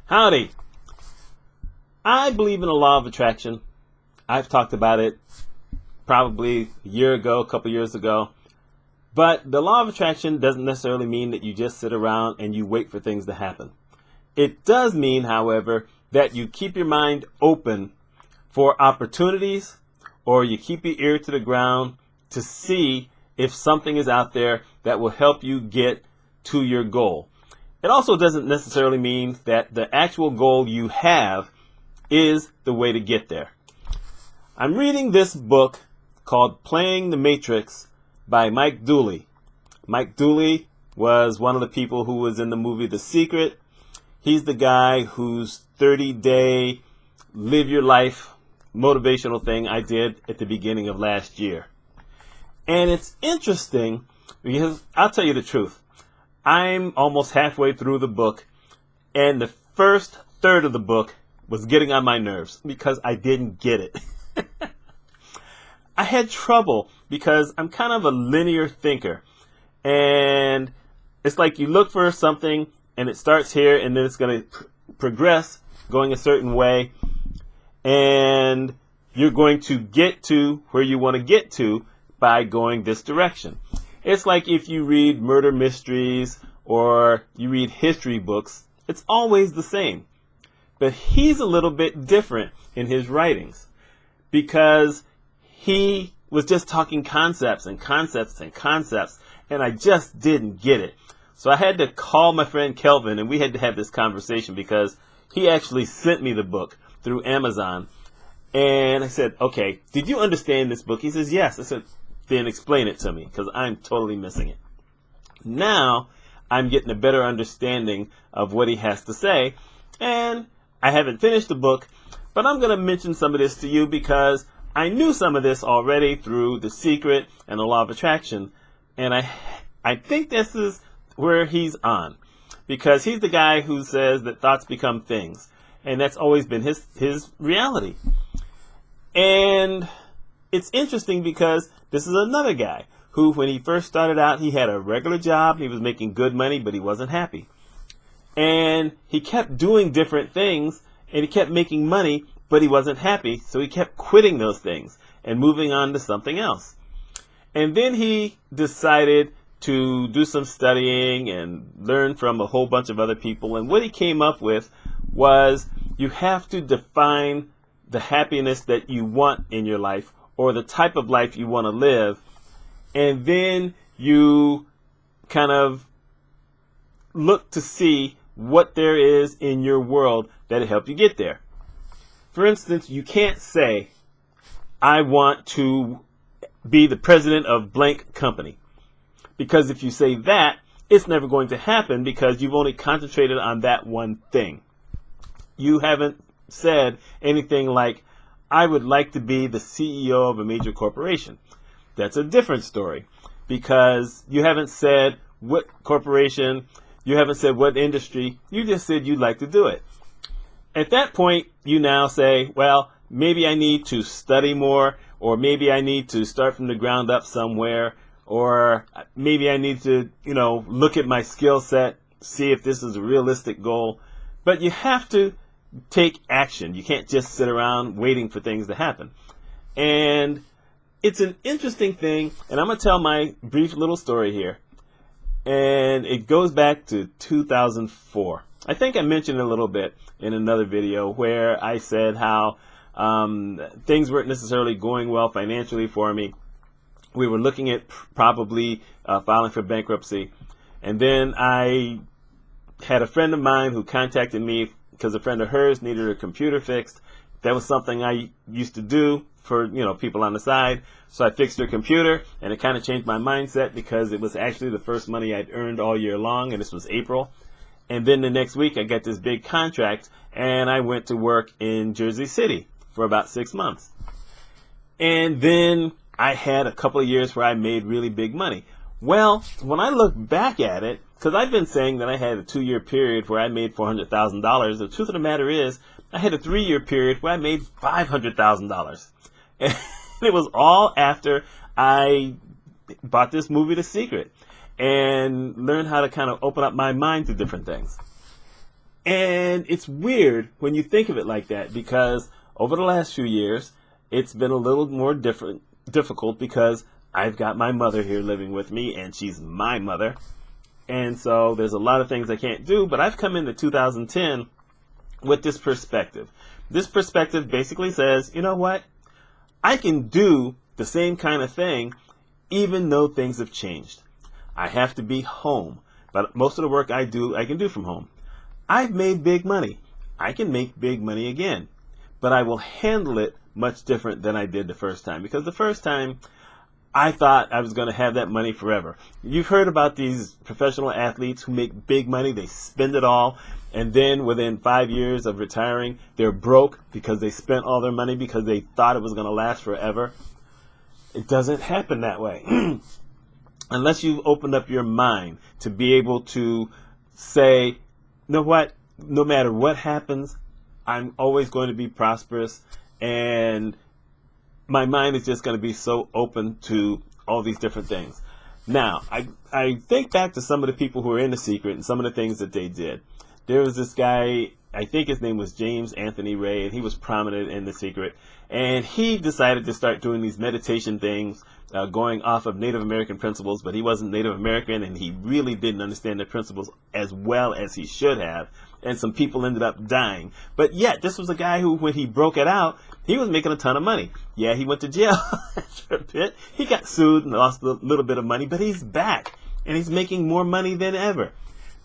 Howdy. I believe in the law of attraction. I've talked about it probably a year ago, a couple years ago. But the law of attraction doesn't necessarily mean that you just sit around and you wait for things to happen. It does mean, however, that you keep your mind open for opportunities, or you keep your ear to the ground to see if something is out there that will help you get to your goal. It also doesn't necessarily mean that the actual goal you have is the way to get there. I'm reading this book called Playing the Matrix by Mike Dooley. Mike Dooley was one of the people who was in the movie The Secret. He's the guy whose 30-day live your life motivational thing I did at the beginning of last year. And it's interesting because I'll tell you the truth. I'm almost halfway through the book, and the first third of the book was getting on my nerves because I didn't get it. I had trouble because I'm kind of a linear thinker, and it's like you look for something and it starts here and then it's going to progress going a certain way, and you're going to get to where you want to get to by going this direction. It's like if you read murder mysteries or you read history books, it's always the same. But he's a little bit different in his writings because he was just talking concepts and concepts and concepts, and I just didn't get it. So I had to call my friend Kelvin, and we had to have this conversation because he actually sent me the book through Amazon. And I said, okay, did you understand this book? He says, yes. I said, then explain it to me because I'm totally missing it. Now I'm getting a better understanding of what he has to say, and I haven't finished the book, but I'm going to mention some of this to you because I knew some of this already through The Secret and the Law of Attraction, and I think this is where he's on, because he's the guy who says that thoughts become things, and that's always been his reality. And it's interesting because this is another guy who, when he first started out, he had a regular job, he was making good money, but he wasn't happy. And he kept doing different things, and he kept making money, but he wasn't happy, so he kept quitting those things and moving on to something else. And then he decided to do some studying and learn from a whole bunch of other people, and what he came up with was you have to define the happiness that you want in your life, or the type of life you want to live, and then you kind of look to see what there is in your world that'll help you get there. For instance, you can't say, I want to be the president of blank company. Because if you say that, it's never going to happen because you've only concentrated on that one thing. You haven't said anything like, I would like to be the CEO of a major corporation. That's a different story because you haven't said what corporation, you haven't said what industry, you just said you'd like to do it. At that point, you now say, well, maybe I need to study more, or maybe I need to start from the ground up somewhere, or maybe I need to, look at my skill set, see if this is a realistic goal. But you have to take action. You can't just sit around waiting for things to happen. And it's an interesting thing, and I'm going to tell my brief little story here. And it goes back to 2004. I think I mentioned a little bit in another video where I said how things weren't necessarily going well financially for me. We were looking at probably filing for bankruptcy. And then I had a friend of mine who contacted me because a friend of hers needed her computer fixed. That was something I used to do for, people on the side. So I fixed her computer, and it kind of changed my mindset because it was actually the first money I'd earned all year long, and this was April. And then the next week I got this big contract, and I went to work in Jersey City for about 6 months. And then I had a couple of years where I made really big money. Well, when I look back at it, because I've been saying that I had a 2-year period where I made $400,000. The truth of the matter is, I had a 3-year period where I made $500,000. And it was all after I bought this movie, The Secret, and learned how to kind of open up my mind to different things. And it's weird when you think of it like that, because over the last few years, it's been a little more difficult because I've got my mother here living with me, and she's my mother. And so there's a lot of things I can't do, but I've come into 2010 with this perspective. This perspective basically says, you know what? I can do the same kind of thing even though things have changed. I have to be home, but most of the work I can do from home. I've made big money. I can make big money again, but I will handle it much different than I did the first time, because the first time I thought I was going to have that money forever. You've heard about these professional athletes who make big money, they spend it all, and then within 5 years of retiring, they're broke because they spent all their money because they thought it was going to last forever. It doesn't happen that way. Unless you've opened up your mind to be able to say, you know what, no matter what happens, I'm always going to be prosperous, and my mind is just going to be so open to all these different things. Now, I think back to some of the people who were in The Secret and some of the things that they did. There was this guy, I think his name was James Anthony Ray, and he was prominent in The Secret. And he decided to start doing these meditation things, going off of Native American principles, but he wasn't Native American, and he really didn't understand the principles as well as he should have. And some people ended up dying. But yet, this was a guy who, when he broke it out, he was making a ton of money. Yeah, he went to jail for a bit. He got sued and lost a little bit of money, but he's back, and he's making more money than ever.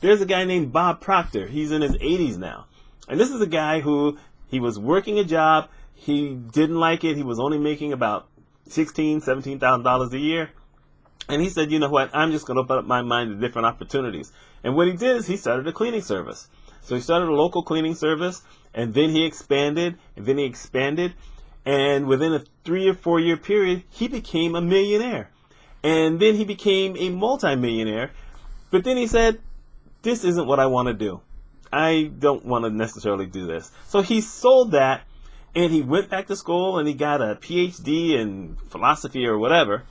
There's a guy named Bob Proctor. He's in his 80s now. And this is a guy who, he was working a job. He didn't like it. He was only making about $16,000, $17,000 a year. And he said, you know what, I'm just going to open up my mind to different opportunities. And what he did is he started a cleaning service. So he started a local cleaning service, and then he expanded, and within a 3 or 4 year period, he became a millionaire. And then he became a multimillionaire. But then he said, this isn't what I want to do. I don't want to necessarily do this. So he sold that, and he went back to school, and he got a PhD in philosophy or whatever,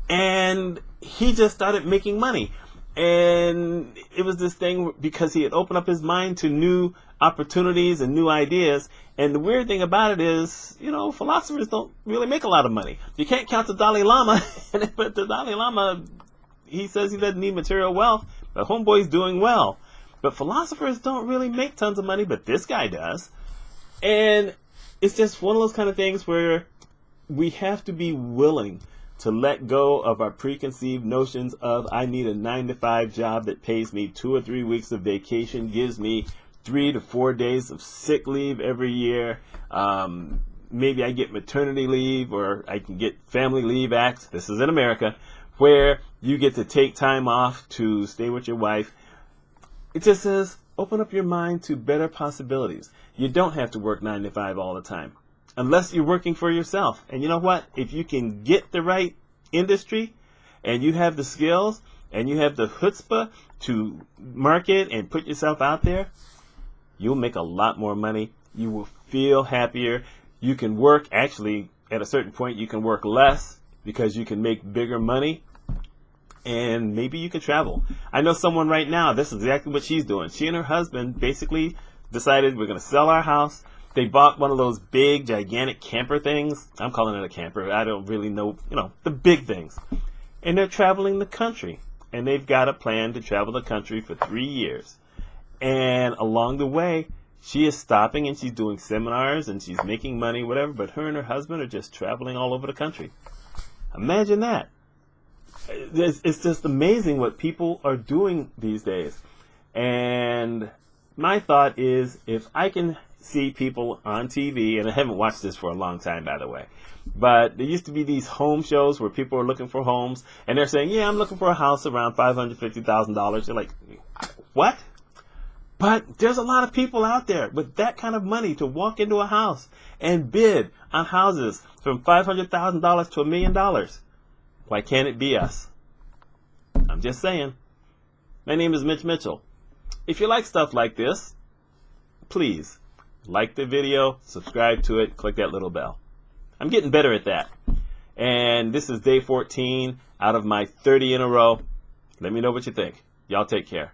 and he just started making money. And it was this thing because he had opened up his mind to new opportunities and new ideas. And the weird thing about it is, you know, philosophers don't really make a lot of money. You can't count the Dalai Lama, but the Dalai Lama, he says he doesn't need material wealth, but homeboy's doing well. But philosophers don't really make tons of money, but this guy does. And it's just one of those kind of things where we have to be willing to let go of our preconceived notions of, I need a 9-to-5 job that pays me 2 or 3 weeks of vacation, gives me 3 to 4 days of sick leave every year. Maybe I get maternity leave, or I can get Family Leave Act. This is in America, where you get to take time off to stay with your wife. It just says, open up your mind to better possibilities. You don't have to work 9 to 5 all the time, unless you're working for yourself. And you know what? If you can get the right industry, and you have the skills, and you have the chutzpah to market and put yourself out there, you'll make a lot more money. You will feel happier. You can work, actually, at a certain point, you can work less because you can make bigger money. And maybe you can travel. I know someone right now, this is exactly what she's doing. She and her husband basically decided, we're going to sell our house. They bought one of those big, gigantic camper things. I'm calling it a camper. I don't really know, the big things. And they're traveling the country. And they've got a plan to travel the country for 3 years. And along the way, she is stopping and she's doing seminars and she's making money, whatever. But her and her husband are just traveling all over the country. Imagine that. It's just amazing what people are doing these days. And my thought is, if I can see people on TV, and I haven't watched this for a long time, by the way, but there used to be these home shows where people are looking for homes, and they're saying, yeah, I'm looking for a house around $550,000. You're like, what? But there's a lot of people out there with that kind of money to walk into a house and bid on houses from $500,000 to $1 million. Why can't it be us? I'm just saying. My name is Mitch Mitchell. If you like stuff like this, please like the video, subscribe to it, click that little bell. I'm getting better at that. And this is day 14 out of my 30 in a row. Let me know what you think. Y'all take care.